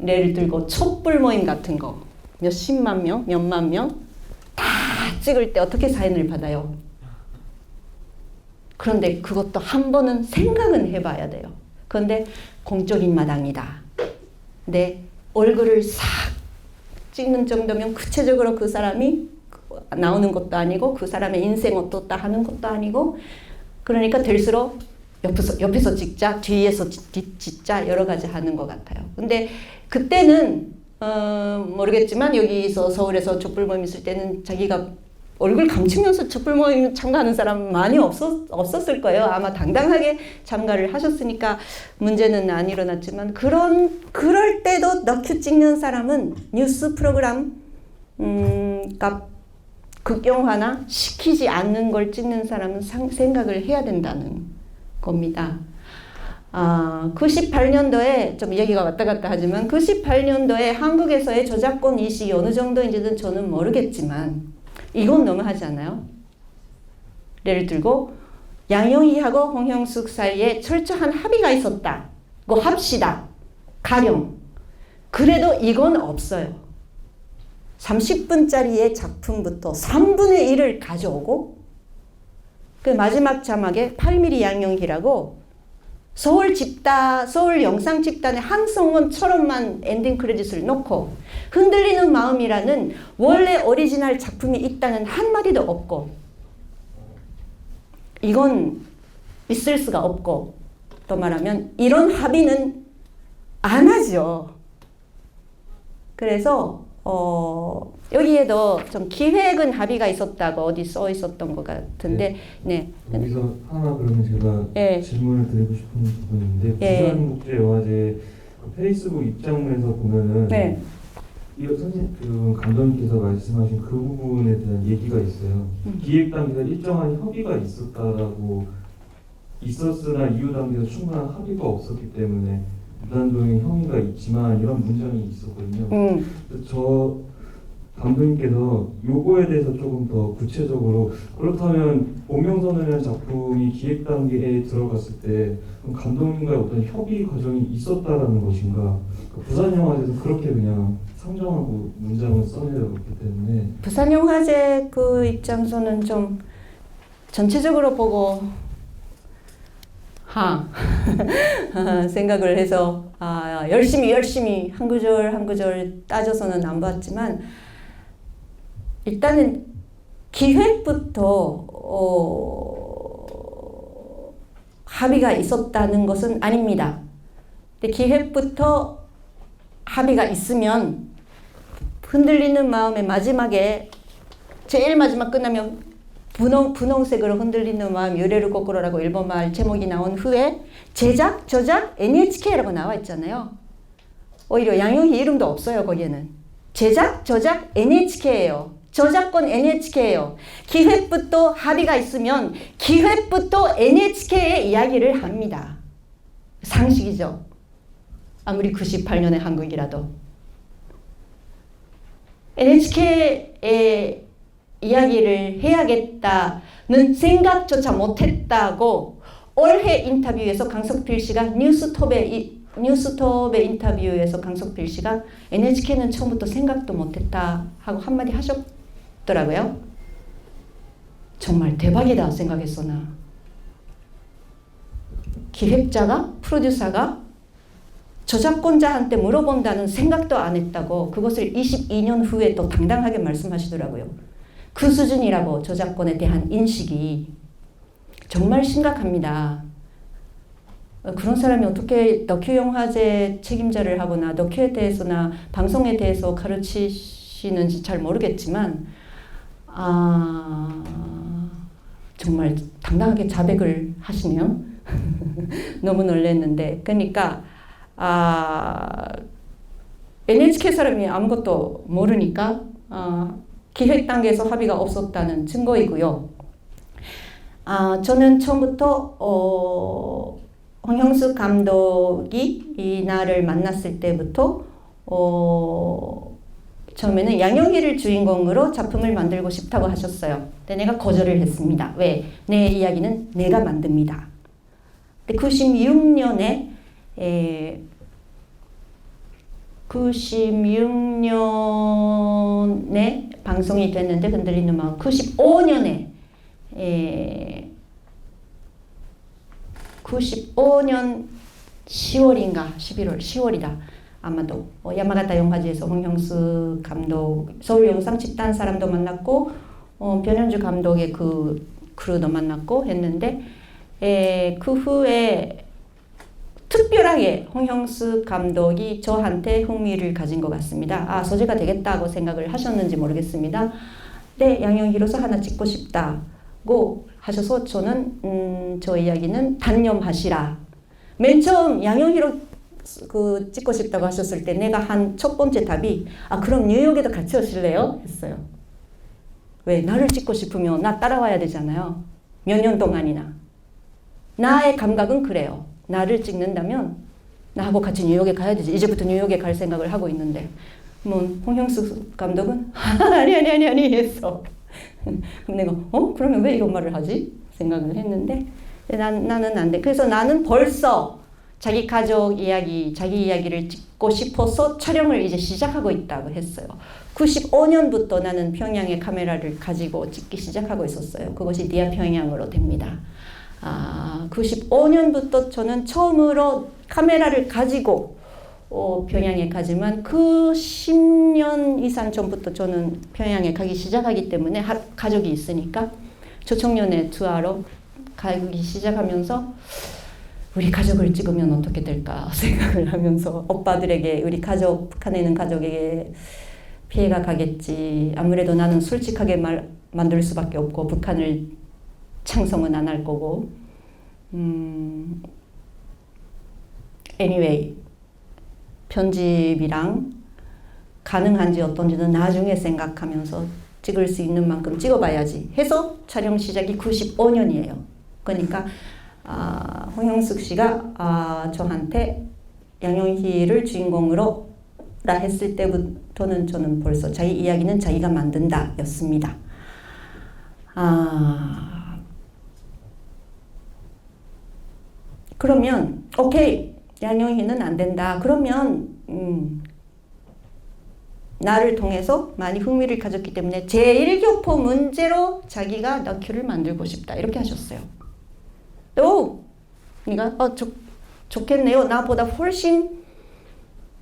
예를 들고 촛불 모임 같은 거 몇십만 명, 몇만 명 다 찍을 때 어떻게 사인을 받아요? 그런데 그것도 한 번은 생각은 해봐야 돼요. 그런데 공적인 마당이다. 내 얼굴을 싹 찍는 정도면 구체적으로 그 사람이 나오는 것도 아니고 그 사람의 인생 어떻다 하는 것도 아니고 그러니까 될수록 옆에서 찍자, 뒤에서 찍자 여러 가지 하는 것 같아요. 근데 그때는 모르겠지만 여기서 서울에서 촛불 모임 있을 때는 자기가 얼굴 감추면서 촛불 모임 참가하는 사람 많이 없었을 거예요. 아마 당당하게 참가를 하셨으니까 문제는 안 일어났지만 그럴 때도 너큐 찍는 사람은 뉴스 프로그램 극영화나 시키지 않는 걸 찍는 사람은 생각을 해야 된다는 겁니다. 98년도에 좀 얘기가 왔다 갔다 하지만 98년도에 한국에서의 저작권 인식이 어느 정도인지는 저는 모르겠지만 이건 너무 하지 않아요? 예를 들고 양용희하고 홍형숙 사이에 철저한 합의가 있었다고 합시다. 가령. 그래도 이건 없어요. 30분짜리의 작품부터 3분의 1을 가져오고 그 마지막 자막에 8mm 양용희라고 서울 영상 집단의 한성원처럼만 엔딩 크레딧을 놓고 흔들리는 마음이라는 원래 오리지널 작품이 있다는 한마디도 없고 이건 있을 수가 없고 또 말하면 이런 합의는 안 하죠. 그래서 여기에도 좀 기획은 합의가 있었다고 어디 써 있었던 것 같은데, 네. 여기서 하나 그러면 제가 네. 질문을 드리고 싶은 부분인데, 네. 부산국제영화제 페이스북 입장문에서 보면은, 네. 그 감독님께서 말씀하신 그 부분에 대한 얘기가 있어요. 기획 단계에서 일정한 협의가 있었으나 이후 단계에서 충분한 합의가 없었기 때문에 무단동행 혐의가 있지만 이런 문장이 있었거든요. 그래서 저 감독님께서 요거에 대해서 조금 더 구체적으로 그렇다면 오명선이라는 작품이 기획 단계에 들어갔을 때 그럼 감독님과의 어떤 협의 과정이 있었다라는 것인가? 부산영화제에서 그렇게 그냥 상정하고 문장을 써내렸기 때문에 부산영화제 그 입장에서는 좀 전체적으로 보고 생각을 해서 열심히 한 구절 한 구절 따져서는 안 봤지만 일단은 기획부터 합의가 있었다는 것은 아닙니다. 근데 기획부터 합의가 있으면 흔들리는 마음의 마지막에 제일 마지막 끝나면 분홍색으로 흔들리는 마음 유래를 거꾸로라고 일본말 제목이 나온 후에 제작, 저작, NHK라고 나와 있잖아요. 오히려 양용희 이름도 없어요. 거기에는. 제작, 저작, NHK예요. 저작권 NHK예요. 기획부터 합의가 있으면 기획부터 NHK의 이야기를 합니다. 상식이죠. 아무리 98년의 한국이라도. NHK의 이야기를 해야겠다는 생각조차 못했다고 올해 인터뷰에서 강석필 씨가 뉴스톱의 인터뷰에서 강석필 씨가 NHK는 처음부터 생각도 못했다 하고 한마디 하셨더라고요. 정말 대박이다 생각했어 나. 기획자가 프로듀서가 저작권자한테 물어본다는 생각도 안 했다고 그것을 22년 후에 또 당당하게 말씀하시더라고요. 그 수준이라고 저작권에 대한 인식이 정말 심각합니다. 그런 사람이 어떻게 너큐영화제 책임자를 하거나 너큐에 대해서나 방송에 대해서 가르치시는지 잘 모르겠지만 정말 당당하게 자백을 하시네요. 너무 놀랐는데 그러니까 NHK 사람이 아무것도 모르니까 기획 단계에서 합의가 없었다는 증거이고요. 저는 처음부터 홍형숙 감독이 이 날을 만났을 때부터 처음에는 양용희를 주인공으로 작품을 만들고 싶다고 하셨어요. 근데 내가 거절을 했습니다. 왜? 내 이야기는 내가 만듭니다. 근데 96년에 96년에 방송이 됐는데 흔들리는 마음 95년에 95년 10월인가 11월 10월이다 아마도 야마가타 영화제에서 홍형수 감독 서울 영상 집단 사람도 만났고 변현주 감독의 그 크루도 만났고 했는데 그 후에 특별하게 홍형수 감독이 저한테 흥미를 가진 것 같습니다. 아, 소재가 되겠다고 생각을 하셨는지 모르겠습니다. 네, 양영희로서 하나 찍고 싶다고 하셔서 저는 저 이야기는 단념하시라. 맨 처음 양영희로 그 찍고 싶다고 하셨을 때 내가 한 첫 번째 답이 아, 그럼 뉴욕에도 같이 오실래요? 했어요. 왜? 나를 찍고 싶으면 나 따라와야 되잖아요. 몇 년 동안이나. 나의 감각은 그래요. 나를 찍는다면 나하고 같이 뉴욕에 가야 되지. 이제부터 뉴욕에 갈 생각을 하고 있는데 뭐 홍형수 감독은 아니 했어. 그럼 내가 그러면 왜 이런 말을 하지? 생각을 했는데 나는 안 돼. 그래서 나는 벌써 자기 가족 이야기, 자기 이야기를 찍고 싶어서 촬영을 이제 시작하고 있다고 했어요. 95년부터 나는 평양에 카메라를 가지고 찍기 시작하고 있었어요. 그것이 디아 평양으로 됩니다. 95년부터 저는 처음으로 카메라를 가지고 평양에 가지만 그 10년 이상 전부터 저는 평양에 가기 시작하기 때문에 가족이 있으니까 초청년회 투어로 가기 시작하면서 우리 가족을 찍으면 어떻게 될까 생각을 하면서 오빠들에게 우리 가족, 북한에 있는 가족에게 피해가 가겠지. 아무래도 나는 솔직하게 만들 수밖에 없고 북한을 창성은 안 할 거고 anyway 편집이랑 가능한지 어떤지는 나중에 생각하면서 찍을 수 있는 만큼 찍어봐야지 해서 촬영 시작이 95년이에요. 그러니까 홍형숙 씨가 저한테 양영희를 주인공으로 라 했을 때부터는 저는 벌써 자기 이야기는 자기가 만든다 였습니다. 그러면 오케이 양영희는 안 된다. 그러면 나를 통해서 많이 흥미를 가졌기 때문에 제1교포 문제로 자기가 다큐를 만들고 싶다 이렇게 하셨어요. 오, 그러니까 좋겠네요. 나보다 훨씬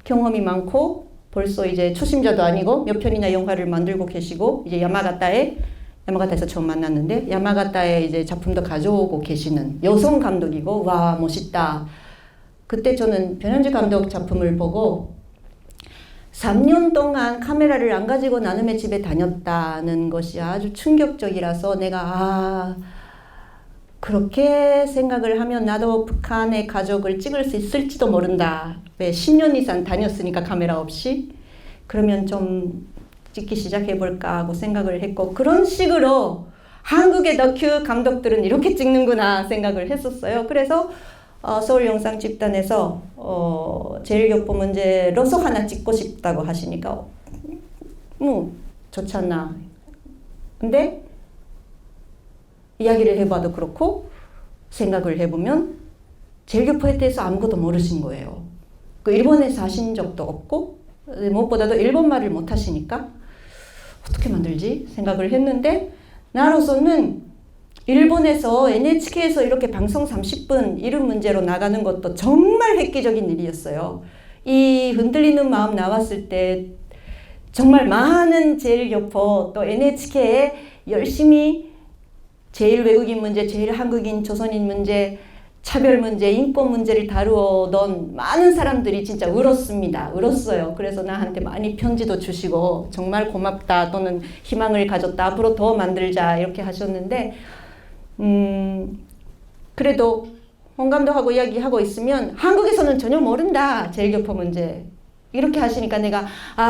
경험이 많고 벌써 이제 초심자도 아니고 몇 편이나 영화를 만들고 계시고 이제 야마가타에서 처음 만났는데 야마가타에 이제 작품도 가져오고 계시는 여성 감독이고 와 멋있다. 그때 저는 변현주 감독 작품을 보고 3년 동안 카메라를 안 가지고 나눔의 집에 다녔다는 것이 아주 충격적이라서 내가 그렇게 생각을 하면 나도 북한의 가족을 찍을 수 있을지도 모른다. 왜 10년 이상 다녔으니까 카메라 없이 그러면 좀 찍기 시작해볼까 하고 생각을 했고 그런 식으로 한국의 다큐 감독들은 이렇게 찍는구나 생각을 했었어요. 그래서 서울 영상 집단에서 제1교포 문제로서 하나 찍고 싶다고 하시니까 뭐 좋잖아. 근데 이야기를 해봐도 그렇고 생각을 해보면 제1교포에 대해서 아무것도 모르신 거예요. 그 일본에 사신 적도 없고 무엇보다도 일본말을 못 하시니까 어떻게 만들지 생각을 했는데 나로서는 일본에서 NHK에서 이렇게 방송 30분 이름 문제로 나가는 것도 정말 획기적인 일이었어요. 이 흔들리는 마음 나왔을 때 정말 많은 제1교포 또 NHK에 열심히 제일 외국인 문제, 제일 한국인, 조선인 문제, 차별 문제, 인권 문제를 다루던 많은 사람들이 진짜 울었어요. 그래서 나한테 많이 편지도 주시고 정말 고맙다 또는 희망을 가졌다. 앞으로 더 만들자 이렇게 하셨는데 그래도 홍 감독하고 이야기하고 있으면 한국에서는 전혀 모른다. 제1교포 문제. 이렇게 하시니까 내가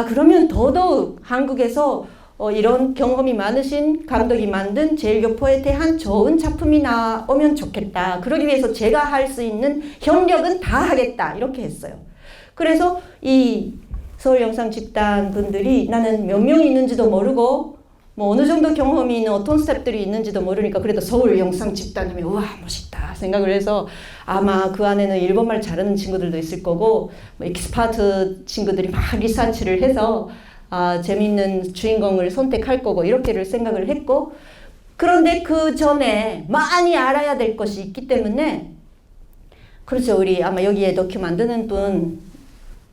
그러면 더더욱 한국에서 이런 경험이 많으신 감독이 만든 제1교포에 대한 좋은 작품이 나오면 좋겠다. 그러기 위해서 제가 할 수 있는 협력은 다 하겠다. 이렇게 했어요. 그래서 이 서울 영상 집단 분들이 나는 몇 명 있는지도 모르고 뭐 어느 정도 경험이 있는 어떤 스텝들이 있는지도 모르니까 그래도 서울 영상 집단 하면 우와 멋있다 생각을 해서 아마 그 안에는 일본말 잘하는 친구들도 있을 거고 뭐 익스파트 친구들이 막 리서치를 해서 재밌는 주인공을 선택할 거고 이렇게를 생각을 했고 그런데 그 전에 많이 알아야 될 것이 있기 때문에 그렇죠. 우리 아마 여기에 다큐 만드는 분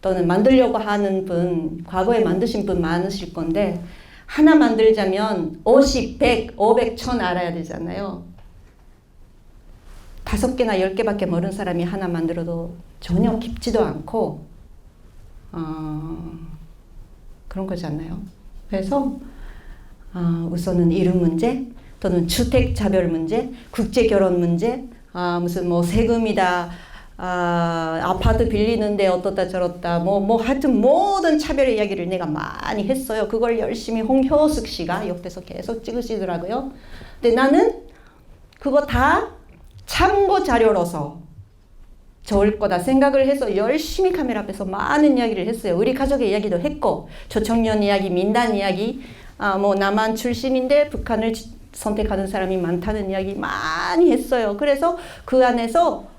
또는 만들려고 하는 분 과거에 만드신 분 많으실 건데 하나 만들자면 50, 100, 500, 1000 알아야 되잖아요. 5개나 10개밖에 모르는 사람이 하나 만들어도 전혀 깊지도 않고 그런 거잖아요. 그래서 우선은 이름 문제 또는 주택 차별 문제, 국제 결혼 문제, 무슨 뭐 세금이다, 아파트 빌리는데 어떻다 저렇다, 뭐 하여튼 모든 차별의 이야기를 내가 많이 했어요. 그걸 열심히 홍효숙 씨가 옆에서 계속 찍으시더라고요. 근데 나는 그거 다 참고 자료로서 좋을 거다 생각을 해서 열심히 카메라 앞에서 많은 이야기를 했어요. 우리 가족의 이야기도 했고, 조청년 이야기, 민단 이야기, 뭐 남한 출신인데 북한을 선택하는 사람이 많다는 이야기 많이 했어요. 그래서 그 안에서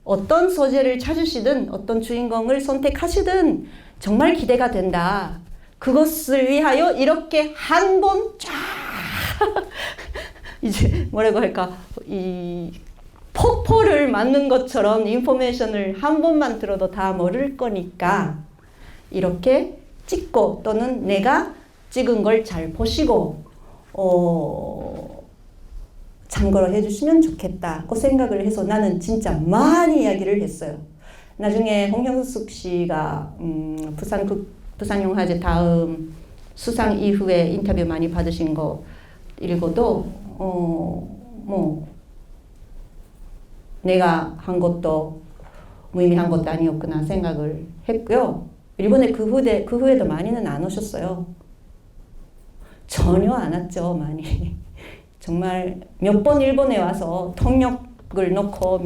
어떤 소재를 찾으시든 어떤 주인공을 선택하시든 정말 기대가 된다. 그것을 위하여 이렇게 한 번 쫙 이제 뭐라고 할까 이 폭포를 맞는 것처럼 인포메이션을 한 번만 들어도 다 모를 거니까 이렇게 찍고 또는 내가 찍은 걸 잘 보시고 참고를 해주시면 좋겠다고 생각을 해서 나는 진짜 많이 이야기를 했어요. 나중에 홍형숙 씨가 부산영화제 다음 수상 이후에 인터뷰 많이 받으신 거 읽어도 뭐 내가 한 것도 무의미한 것도 아니었구나 생각을 했고요. 일본에 그 후에도 많이는 안 오셨어요. 전혀 안 왔죠, 많이. 정말 몇 번 일본에 와서 통역을 넣고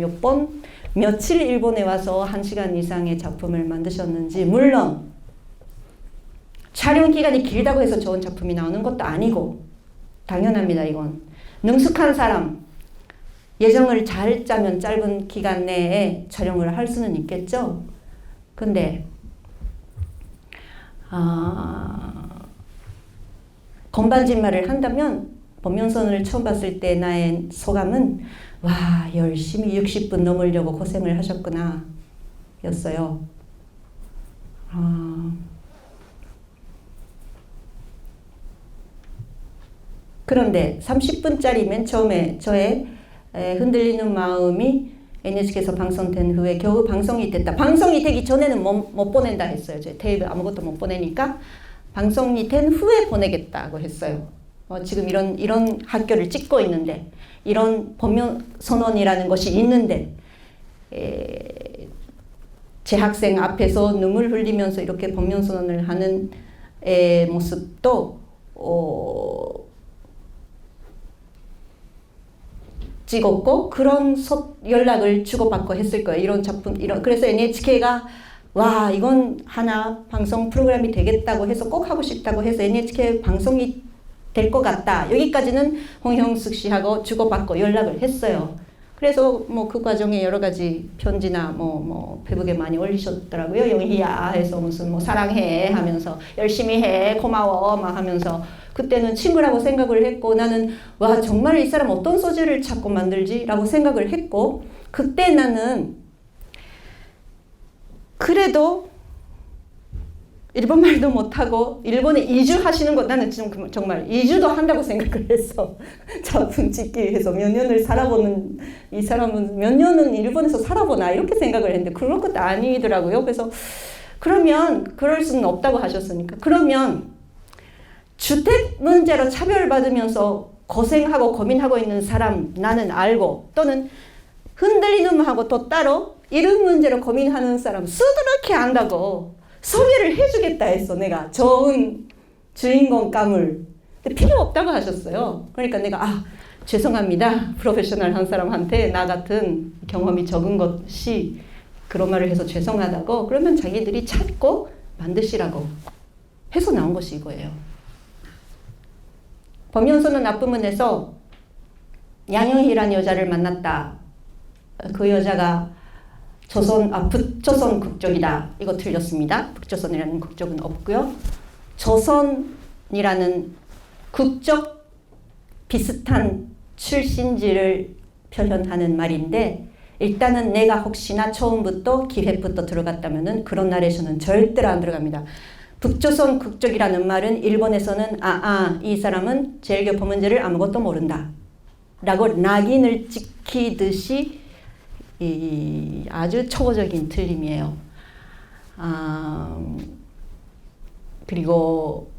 며칠 일본에 와서 1시간 이상의 작품을 만드셨는지, 물론 촬영 기간이 길다고 해서 좋은 작품이 나오는 것도 아니고, 당연합니다, 이건. 능숙한 사람, 예정을 잘 짜면 짧은 기간 내에 촬영을 할 수는 있겠죠. 근데 건반짓말을 한다면 법면선을 처음 봤을 때 나의 소감은 와, 열심히 60분 넘으려고 고생을 하셨구나 였어요. 그런데 30분짜리 맨 처음에 저의 흔들리는 마음이 NHK에서 방송된 후에 겨우 방송이 됐다. 방송이 되기 전에는 못 보낸다 했어요. 제 테이프 아무것도 못 보내니까 방송이 된 후에 보내겠다고 했어요. 지금 이런 학교를 찍고 있는데, 이런 법면선언이라는 것이 있는데, 제 학생 앞에서 눈물 흘리면서 이렇게 법면선언을 하는 모습도 찍었고, 그런 연락을 주고받고 했을 거예요. 이런 작품, 그래서 NHK가 와, 이건 하나 방송 프로그램이 되겠다고 해서 꼭 하고 싶다고 해서 NHK 방송이 될 것 같다. 여기까지는 홍형숙 씨하고 주고받고 연락을 했어요. 그래서 뭐 그 과정에 여러 가지 편지나 뭐 페북에 많이 올리셨더라고요. 영희야 해서 무슨 뭐 사랑해 하면서 열심히 해 고마워 막 하면서, 그때는 친구라고 생각을 했고, 나는 와, 정말 이 사람 어떤 소재를 찾고 만들지? 라고 생각을 했고, 그때 나는 그래도 일본말도 못하고 일본에 이주하시는 거, 나는 지금 정말 이주도 한다고 생각을 했어. 작품 찍기 위해서 몇 년을 살아보는 이 사람은 몇 년은 일본에서 살아보나 이렇게 생각을 했는데 그런 것도 아니더라고요. 그래서 그러면 그럴 수는 없다고 하셨으니까, 그러면 주택 문제로 차별받으면서 고생하고 고민하고 있는 사람 나는 알고, 또는 흔들리는 마음하고 또 따로 이런 문제로 고민하는 사람 수두룩히 안다고 소개를 해주겠다 했어. 내가 좋은 주인공감을. 근데 필요 없다고 하셨어요. 그러니까 내가 죄송합니다. 프로페셔널 한 사람한테 나 같은 경험이 적은 것이 그런 말을 해서 죄송하다고, 그러면 자기들이 찾고 만드시라고 해서 나온 것이 이거예요. 범용선은 납부문에서 양용희라는 여자를 만났다. 그 여자가 북조선 국적이다. 이거 틀렸습니다. 북조선이라는 국적은 없고요. 조선이라는 국적 비슷한 출신지를 표현하는 말인데 일단은 내가 혹시나 처음부터 기획부터 들어갔다면은 그런 나레이션은 절대로 안 들어갑니다. 북조선 국적이라는 말은 일본에서는 이 사람은 제일교포 문제를 아무것도 모른다 라고 낙인을 찍히듯이 아주 초보적인 틀림이에요. 그리고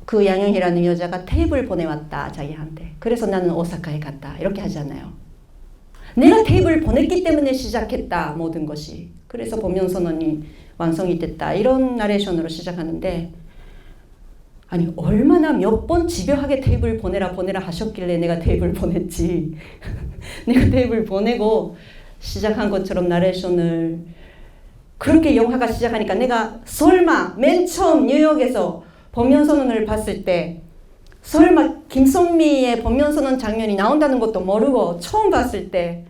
그 양영희라는 여자가 테이프를 보내왔다 자기한테. 그래서 나는 오사카에 갔다 이렇게 하잖아요. 내가 테이프를 보냈기 때문에 시작했다 모든 것이. 그래서 범용선언이 완성이 됐다 이런 나레이션으로 시작하는데 아니 얼마나 몇 번 집요하게 테이프를 보내라 하셨길래 내가 테이프를 보냈지. 내가 테이프를 보내고 시작한 것처럼 나레이션을 그렇게 영화가 시작하니까 내가 설마 맨 처음 뉴욕에서 범용선언을 봤을 때 설마 김성미의 범용선언 장면이 나온다는 것도 모르고 처음 봤을 때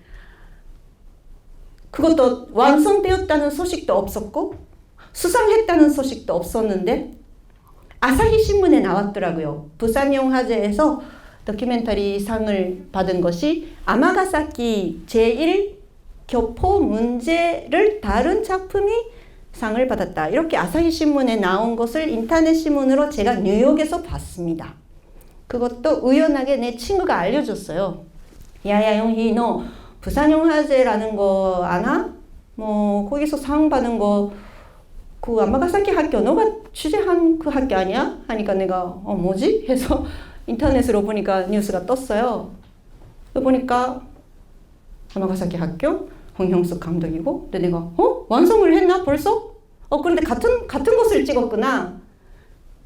그것도 완성되었다는 소식도 없었고 수상했다는 소식도 없었는데 아사히 신문에 나왔더라고요. 부산영화제에서 다큐멘터리 상을 받은 것이 아마가사키 제1교포 문제를 다룬 작품이 상을 받았다. 이렇게 아사히 신문에 나온 것을 인터넷 신문으로 제가 뉴욕에서 봤습니다. 그것도 우연하게 내 친구가 알려줬어요. 야야 영희 너 부산영화제라는 거 아나? 뭐 거기서 상 받은 거 그 아마가사키 학교 너가 취재한 그 학교 아니야? 하니까 내가 뭐지? 해서 인터넷으로 보니까 뉴스가 떴어요. 보니까 아마가사키 학교 홍형숙 감독이고 근데 내가 완성을 했나 벌써? 그런데 같은 곳을 찍었구나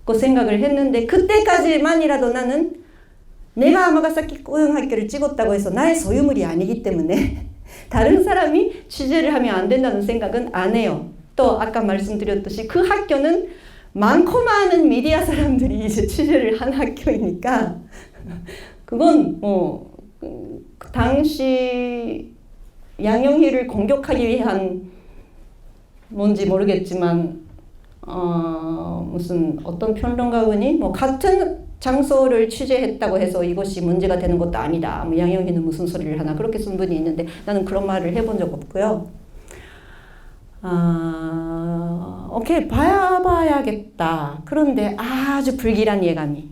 그 생각을 했는데 그때까지만이라도 나는 내가 아마가사키 고등학교를 찍었다고 해서 나의 소유물이 아니기 때문에 다른 사람이 취재를 하면 안 된다는 생각은 안 해요. 또 아까 말씀드렸듯이 그 학교는 많고 많은 미디어 사람들이 이제 취재를 한 학교이니까 그건 뭐 당시 양영희를 공격하기 위한 뭔지 모르겠지만 무슨 어떤 평론가분이 뭐 같은 장소를 취재했다고 해서 이것이 문제가 되는 것도 아니다. 뭐 양영희는 무슨 소리를 하나 그렇게 쓴 분이 있는데 나는 그런 말을 해본 적 없고요. 오케이 봐야겠다. 그런데 아주 불길한 예감이.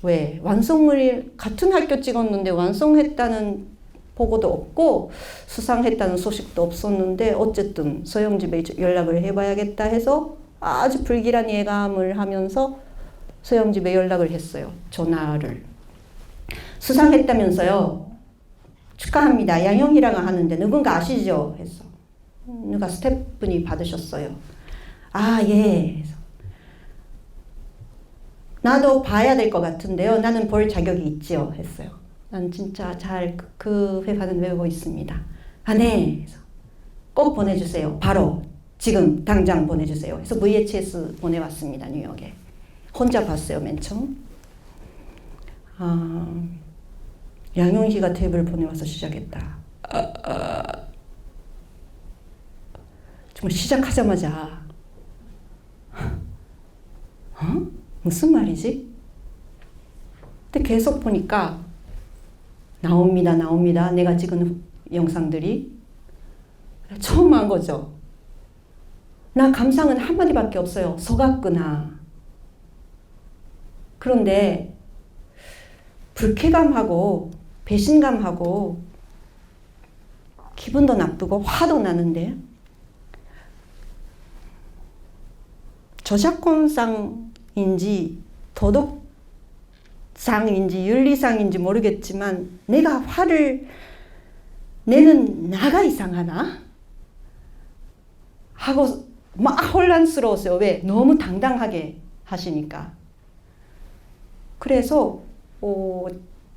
왜? 완성물이 같은 학교 찍었는데 완성했다는 보고도 없고 수상했다는 소식도 없었는데 어쨌든 서영집에 연락을 해봐야겠다 해서 아주 불길한 예감을 하면서 서영집에 연락을 했어요. 전화를. 수상했다면서요. 축하합니다. 양영희라고 하는데 누군가 아시죠? 했어. 누가 스태프분이 받으셨어요. 예. 해서. 나도 봐야 될 것 같은데요. 나는 볼 자격이 있지요. 했어요. 난 진짜 잘 그 회사는 외우고 있습니다. 네. 그래서 꼭 보내주세요. 바로 지금 당장 보내주세요. 그래서 VHS 보내왔습니다. 뉴욕에. 혼자 봤어요. 맨 처음. 양용희가 테이프를 보내와서 시작했다. 정말 시작하자마자 무슨 말이지? 근데 계속 보니까 나옵니다. 내가 찍은 영상들이 처음 한 거죠. 나 감상은 한마디밖에 없어요. 속았구나. 그런데 불쾌감하고 배신감하고 기분도 나쁘고 화도 나는데 저작권상인지 도덕상인지 윤리상인지 모르겠지만 내가 화를 내는 나가 이상하나? 하고 막 혼란스러웠어요. 왜? 너무 당당하게 하시니까. 그래서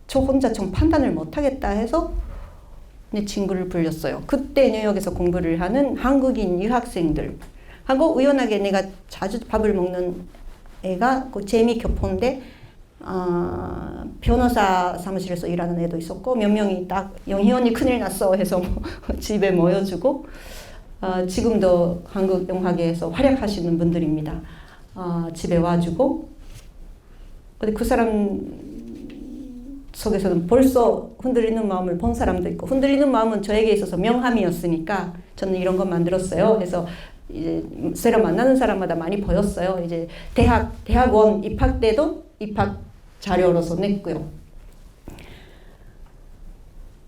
저 혼자 좀 판단을 못하겠다 해서 내 친구를 불렀어요. 그때 뉴욕에서 공부를 하는 한국인 유학생들 하고 우연하게 내가 자주 밥을 먹는 애가 그 재미 교포인데 변호사 사무실에서 일하는 애도 있었고 몇 명이 딱 영희 언니 큰일 났어 해서 뭐 집에 모여주고 지금도 한국 영화계에서 활약하시는 분들입니다. 집에 와주고 근데 그 사람 속에서는 벌써 흔들리는 마음을 본 사람도 있고 흔들리는 마음은 저에게 있어서 명함이었으니까 저는 이런 거 만들었어요. 그래서 이제 새로 만나는 사람마다 많이 보였어요. 이제 대학원 입학 때도 입학 자료로서 냈고요.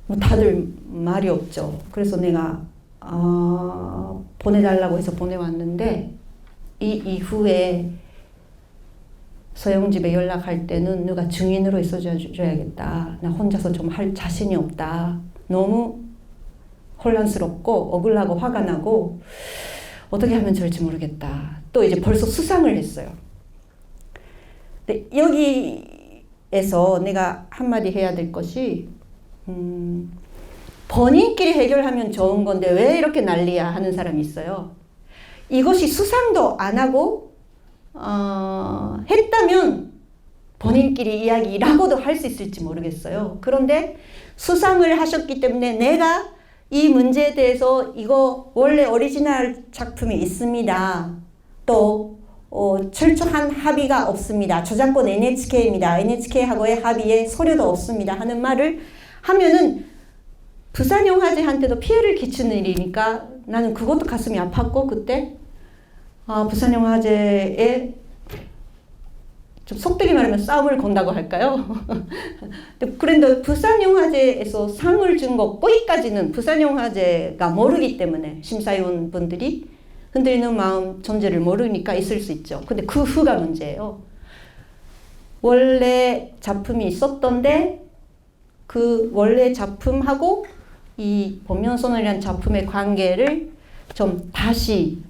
뭐 다들 말이 없죠. 그래서 내가 보내달라고 해서 보내왔는데 이 이후에 서영 집에 연락할 때는 누가 증인으로 있어줘야겠다. 나 혼자서 좀 할 자신이 없다. 너무 혼란스럽고 억울하고 화가 나고 어떻게 하면 좋을지 모르겠다. 또 이제 벌써 수상을 했어요. 근데 여기에서 내가 한마디 해야 될 것이 본인끼리 해결하면 좋은 건데 왜 이렇게 난리야 하는 사람이 있어요. 이것이 수상도 안 하고 했다면 본인끼리 이야기라고도 할 수 있을지 모르겠어요. 그런데 수상을 하셨기 때문에 내가 이 문제에 대해서 이거 원래 오리지널 작품이 있습니다. 또 철저한 합의가 없습니다. 저작권 NHK입니다. NHK하고의 합의에 서류도 없습니다. 하는 말을 하면은 부산영화제한테도 피해를 끼치는 일이니까 나는 그것도 가슴이 아팠고 그때 부산영화제에 좀 속되게 말하면 싸움을 건다고 할까요? 그런데 부산영화제에서 상을 준 거 거기까지는 부산영화제가 모르기 때문에 심사위원 분들이 흔들리는 마음 존재를 모르니까 있을 수 있죠. 근데 그 후가 문제예요. 원래 작품이 있었던데 그 원래 작품하고 이 복면선언이라는 작품의 관계를 좀 다시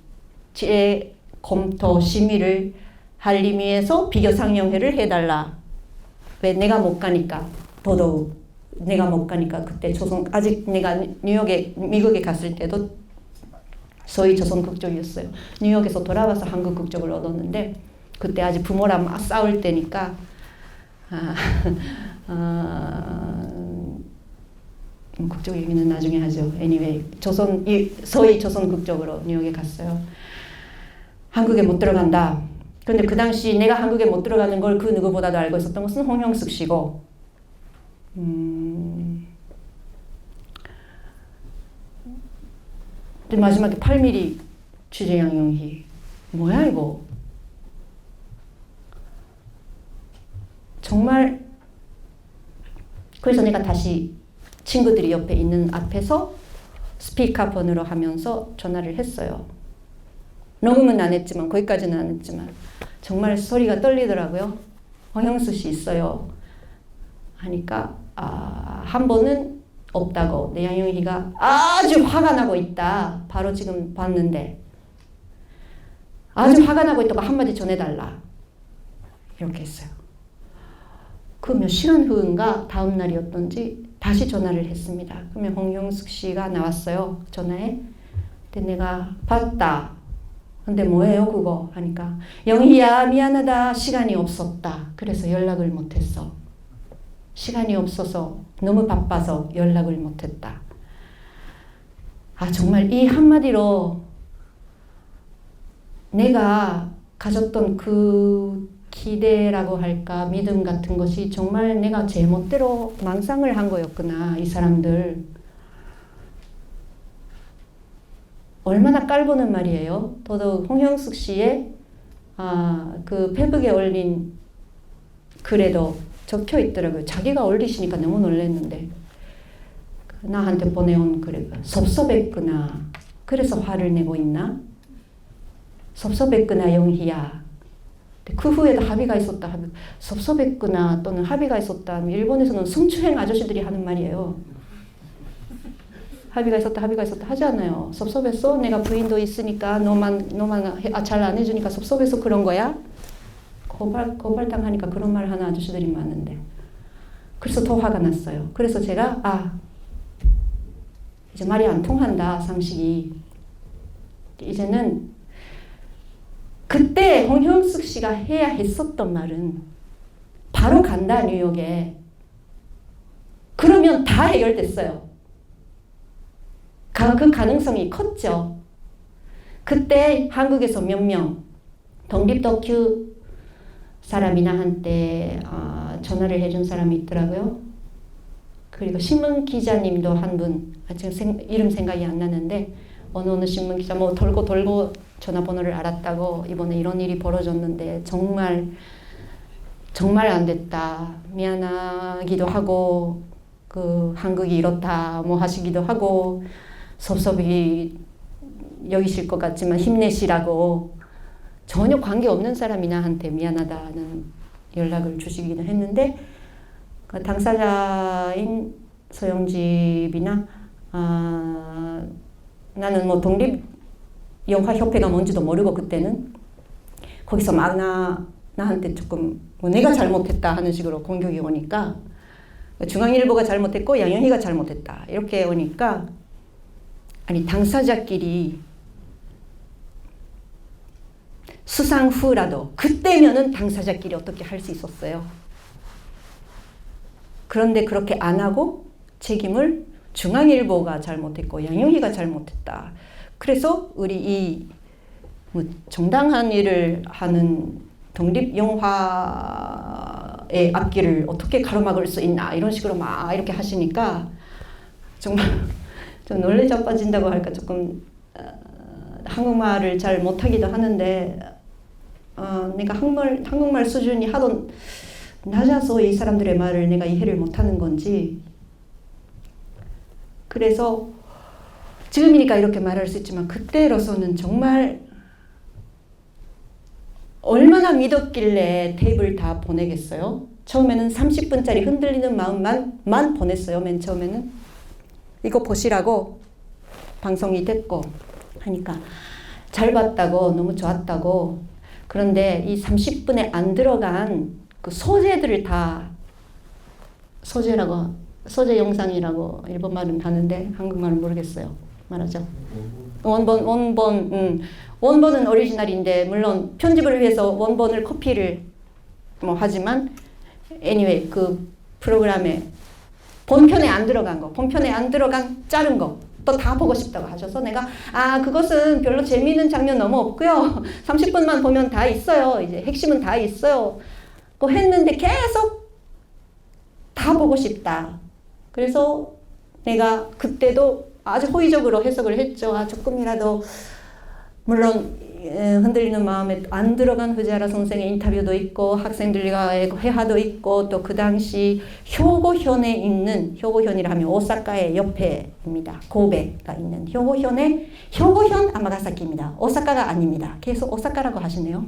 재검토 심의를 할 의미에서 비교 상영회를 해달라. 왜 내가 못 가니까 더더욱 내가 못 가니까 그때 아직 내가 뉴욕에 미국에 갔을 때도 소위 조선 국적이었어요. 뉴욕에서 돌아와서 한국 국적을 얻었는데 그때 아직 부모랑 막 싸울 때니까 국적 얘기는 나중에 하죠. anyway 소위 조선 국적으로 뉴욕에 갔어요. 한국에 못 들어간다. 그런데 그 당시 내가 한국에 못 들어가는 걸 그 누구보다도 알고 있었던 것은 홍형숙 씨고 마지막에 8mm 취재 양용희 뭐야 이거 정말. 그래서 내가 다시 친구들이 옆에 있는 앞에서 스피커폰으로 하면서 전화를 했어요. 녹음은 안 했지만 거기까지는 안 했지만 정말 소리가 떨리더라고요. 홍형수 씨 있어요 하니까 한 번은 없다고 내 양용희가 아주 화가 나고 있다. 바로 지금 봤는데 아주 화가 나고 있다고 한마디 전해달라 이렇게 했어요. 그 몇 시간 후인가 다음 날이었던지 다시 전화를 했습니다. 그러면 홍형숙 씨가 나왔어요. 전화에. 근데 내가 봤다. 근데 뭐예요 그거 하니까 영희야 미안하다. 시간이 없었다. 그래서 연락을 못했어. 시간이 없어서 너무 바빠서 연락을 못했다. 정말 이 한마디로 내가 가졌던 그 기대라고 할까 믿음 같은 것이 정말 내가 제 멋대로 망상을 한 거였구나. 이 사람들 얼마나 깔보는 말이에요. 더더욱 홍형숙 씨의 그 페북에 올린 글에도 적혀 있더라고요. 자기가 올리시니까 너무 놀랐는데 나한테 보내온 글에 섭섭했구나. 그래서 화를 내고 있나? 섭섭했구나 영희야. 그 후에도 합의가 있었다. 섭섭했구나 또는 합의가 있었다. 일본에서는 성추행 아저씨들이 하는 말이에요. 합의가 있었다 하지 않아요. 섭섭했어? 내가 부인도 있으니까 너만 잘 안 해주니까 섭섭해서 그런 거야? 고발당하니까 그런 말 하는 아저씨들이 많은데. 그래서 더 화가 났어요. 그래서 제가 이제 말이 안 통한다 상식이. 이제는 그때 홍형숙 씨가 해야 했었던 말은 바로 간다 뉴욕에. 그러면 다 해결됐어요. 그 가능성이 컸죠. 그때 한국에서 몇 명 독립 다큐 사람이나 한때 전화를 해준 사람이 있더라고요. 그리고 신문 기자님도 한 분, 지금 이름 생각이 안 나는데 어느 신문 기자 뭐 돌고 전화번호를 알았다고 이번에 이런 일이 벌어졌는데 정말 안 됐다. 미안하기도 하고 그 한국이 이렇다 뭐 하시기도 하고 섭섭히 여기실 것 같지만 힘내시라고 전혀 관계없는 사람이나 한테 미안하다는 연락을 주시기는 했는데 그 당사자인 서영집이나 나는 뭐 독립영화협회가 뭔지도 모르고 그때는 거기서 막 나한테 조금 뭐 내가 잘못했다 하는 식으로 공격이 오니까 중앙일보가 잘못했고 양현희가 잘못했다 이렇게 오니까 아니 당사자끼리 수상 후라도 그때면은 당사자끼리 어떻게 할 수 있었어요. 그런데 그렇게 안 하고 책임을 중앙일보가 잘못했고 양현희가 잘못했다. 그래서 우리 이 뭐 정당한 일을 하는 독립영화의 앞길을 어떻게 가로막을 수 있나 이런 식으로 막 이렇게 하시니까 정말 좀 놀래 자빠진다고 할까 조금 한국말을 잘 못하기도 하는데 내가 한국말 수준이 하도 낮아서 이 사람들의 말을 내가 이해를 못하는 건지 그래서 지금이니까 이렇게 말할 수 있지만 그때로서는 정말 얼마나 믿었길래 테이프를 다 보내겠어요? 처음에는 30분짜리 흔들리는 마음만 보냈어요. 맨 처음에는 이거 보시라고 방송이 됐고 하니까 잘 봤다고 너무 좋았다고 그런데 이 30분에 안 들어간 그 소재들을 다 소재 영상이라고 일본말은 하는데 한국말은 모르겠어요. 말하죠. 원본은 오리지널인데 물론 편집을 위해서 원본을 코피를 뭐 하지만 anyway 그 프로그램에 본편에 안 들어간 거, 본편에 안 들어간 자른 거 또 다 보고 싶다고 하셔서 내가 그것은 별로 재미있는 장면 너무 없고요. 30분만 보면 다 있어요. 이제 핵심은 다 있어요. 그 했는데 계속 다 보고 싶다. 그래서 내가 그때도 아주 호의적으로 해석을 했죠. 조금이라도 물론 흔들리는 마음에 안 들어간 후지하라 선생의 인터뷰도 있고 학생들과의 회화도 있고 또 그 당시 효고현에 있는 효고현이라 하면 오사카의 옆에입니다. 고베가 있는 효고현 아마가사키입니다. 오사카가 아닙니다. 계속 오사카라고 하시네요.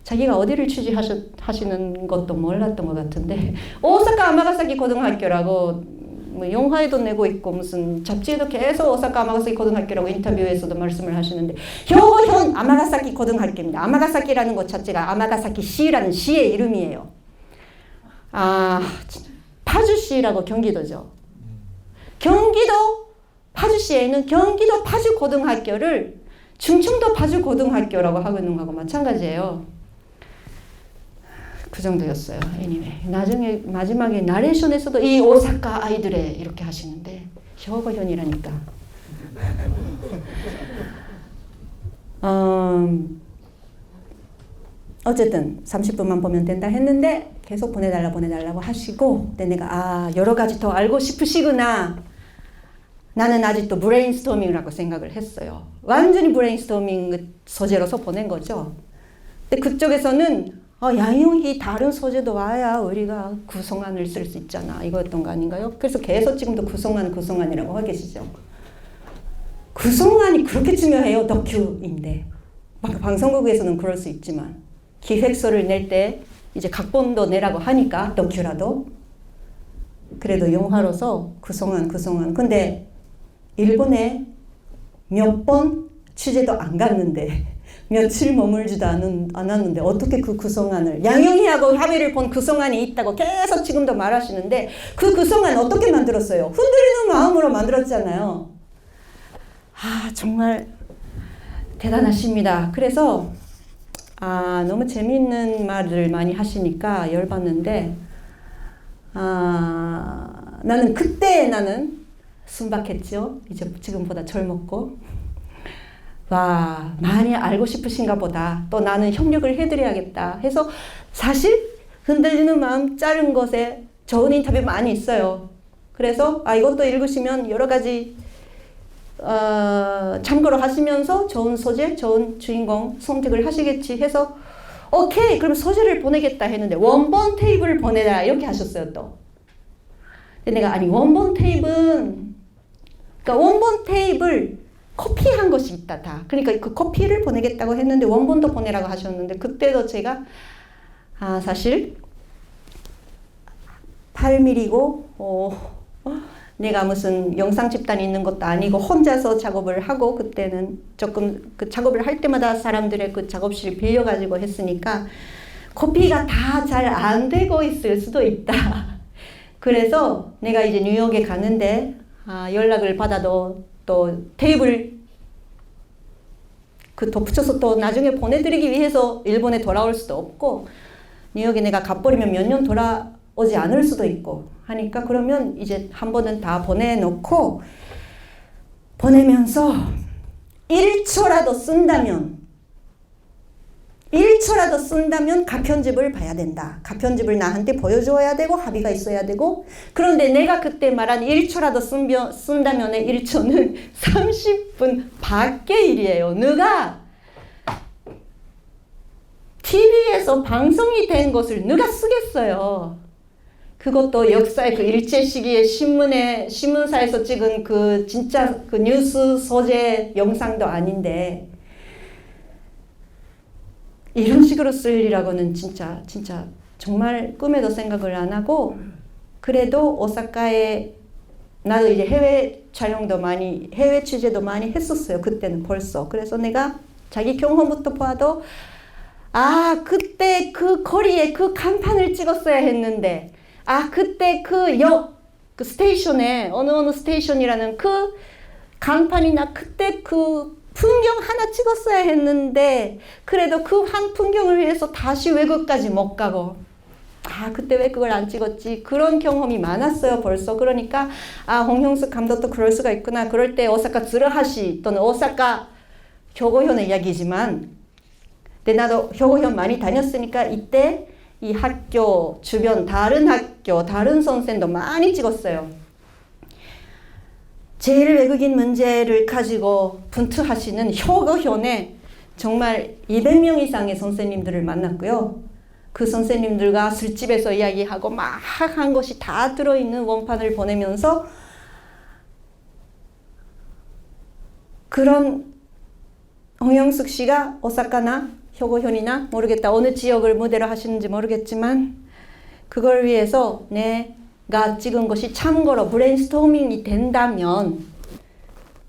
자기가 어디를 취재하시는 것도 몰랐던 것 같은데 오사카 아마가사키 고등학교라고 뭐 영화에도 내고 있고 무슨 잡지에도 계속 오사카 아마가사키 고등학교라고 인터뷰에서도 말씀을 하시는데 효고현 아마가사키 고등학교입니다. 아마가사키라는 것 자체가 아마가사키 시라는 시의 이름이에요. 파주시라고 경기도죠. 경기도 파주시에는 경기도 파주 고등학교를 충청도 파주 고등학교라고 하고 있는 거하고 마찬가지예요. 그 정도였어요. anyway. 나중에 마지막에 나레이션에서도 이 오사카 아이들의 이렇게 하시는데 효고현이라니까. 어쨌든 30분만 보면 된다 했는데 계속 보내달라고 하시고 근데 내가 여러 가지 더 알고 싶으시구나. 나는 아직도 브레인스토밍이라고 생각을 했어요. 완전히 브레인스토밍 소재로서 보낸 거죠. 근데 그쪽에서는 양용이 다른 소재도 와야 우리가 구성안을 쓸 수 있잖아. 이거였던 거 아닌가요? 그래서 계속 지금도 구성안이라고 하고 계시죠. 구성안이 그렇게 중요해요. 다큐인데. 방송국에서는 그럴 수 있지만 기획서를 낼 때 이제 각본도 내라고 하니까 다큐라도 그래도 영화로서 구성안. 근데 일본에 몇 번 취재도 안 갔는데 며칠 머물지도 않았는데 어떻게 그 구성안을 양용이하고 합의를 본 구성안이 있다고 계속 지금도 말하시는데 그 구성안 어떻게 만들었어요? 흔들리는 마음으로 만들었잖아요. 정말 대단하십니다. 그래서 너무 재미있는 말을 많이 하시니까 열받는데 나는 그때 나는 순박했죠. 이제 지금보다 젊었고. 와, 많이 알고 싶으신가 보다. 또 나는 협력을 해드려야겠다 해서 사실 흔들리는 마음 자른 것에 좋은 인터뷰 많이 있어요. 그래서 이것도 읽으시면 여러 가지 참고로 하시면서 좋은 소재, 좋은 주인공 선택을 하시겠지 해서 오케이, 그럼 소재를 보내겠다 했는데 원본 테이프를 보내라 이렇게 하셨어요 또. 근데 내가 원본 테이프는 그러니까 원본 테이프를 코피한 것이 있다 다. 그러니까 그 코피를 보내겠다고 했는데 원본도 보내라고 하셨는데 그때도 제가 사실 8mm고 내가 무슨 영상 집단이 있는 것도 아니고 혼자서 작업을 하고 그때는 조금 그 작업을 할 때마다 사람들의 그 작업실을 빌려가지고 했으니까 코피가 다 잘 안 되고 있을 수도 있다. 그래서 내가 이제 뉴욕에 가는데 연락을 받아도 또 테이블 그 덧붙여서 또 나중에 보내드리기 위해서 일본에 돌아올 수도 없고 뉴욕에 내가 가버리면 몇 년 돌아오지 않을 수도 있고 하니까 그러면 이제 한 번은 다 보내놓고 보내면서 1초라도 쓴다면 가편집을 봐야 된다. 가편집을 나한테 보여줘야 되고 합의가 있어야 되고 그런데 내가 그때 말한 1초라도 쓴다면의 1초는 30분 밖의 일이에요. 누가 TV에서 방송이 된 것을 누가 쓰겠어요. 그것도 역사의 그 일제 시기에 신문사에서 찍은 그 진짜 그 뉴스 소재 영상도 아닌데 이런 식으로 쓸 일이라고는 진짜 정말 꿈에도 생각을 안 하고 그래도 오사카에 나도 이제 해외 취재도 많이 했었어요. 그때는 벌써. 그래서 내가 자기 경험부터 봐도 그때 그 거리에 그 간판을 찍었어야 했는데 그때 그 스테이션에 어느 스테이션이라는 그 간판이나 그때 그 풍경 하나 찍었어야 했는데 그래도 그 한 풍경을 위해서 다시 외국까지 못 가고 그때 왜 그걸 안 찍었지 그런 경험이 많았어요 벌써. 그러니까 홍형숙 감독도 그럴 수가 있구나. 그럴 때 오사카 즈르하시 또는 오사카 효고현의 이야기지만 근데 나도 효고현 많이 다녔으니까 이때 이 학교 주변 다른 학교 다른 선생도 많이 찍었어요. 제일 외국인 문제를 가지고 분투하시는 효고현에 정말 200명 이상의 선생님들을 만났고요. 그 선생님들과 술집에서 이야기하고 막 한 것이 다 들어있는 원판을 보내면서 그런 홍영숙 씨가 오사카나 효고현이나 모르겠다. 어느 지역을 무대로 하시는지 모르겠지만 그걸 위해서 내가 찍은 것이 참고로 브레인스토밍이 된다면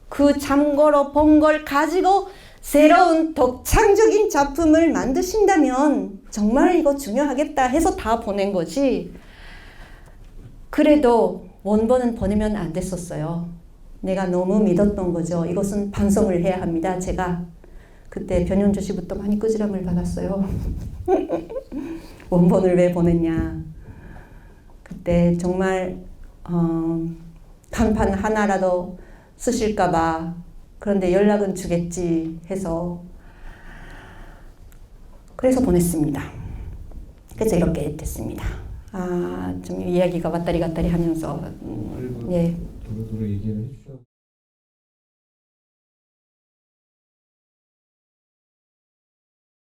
그 참고로 본 걸 가지고 새로운 독창적인 작품을 만드신다면 정말 이거 중요하겠다 해서 다 보낸 거지. 그래도 원본은 보내면 안 됐었어요. 내가 너무 믿었던 거죠. 이것은 반성을 해야 합니다. 제가 그때 변현주 씨부터 많이 끄지람을 받았어요. 원본을 왜 보냈냐. 그때 정말 간판 하나라도 쓰실까봐 그런데 연락은 주겠지 해서 그래서 보냈습니다. 그래서 이렇게 됐습니다. 좀 이야기가 왔다리 갔다리 하면서 예. 도로도로 얘기를 해주셔.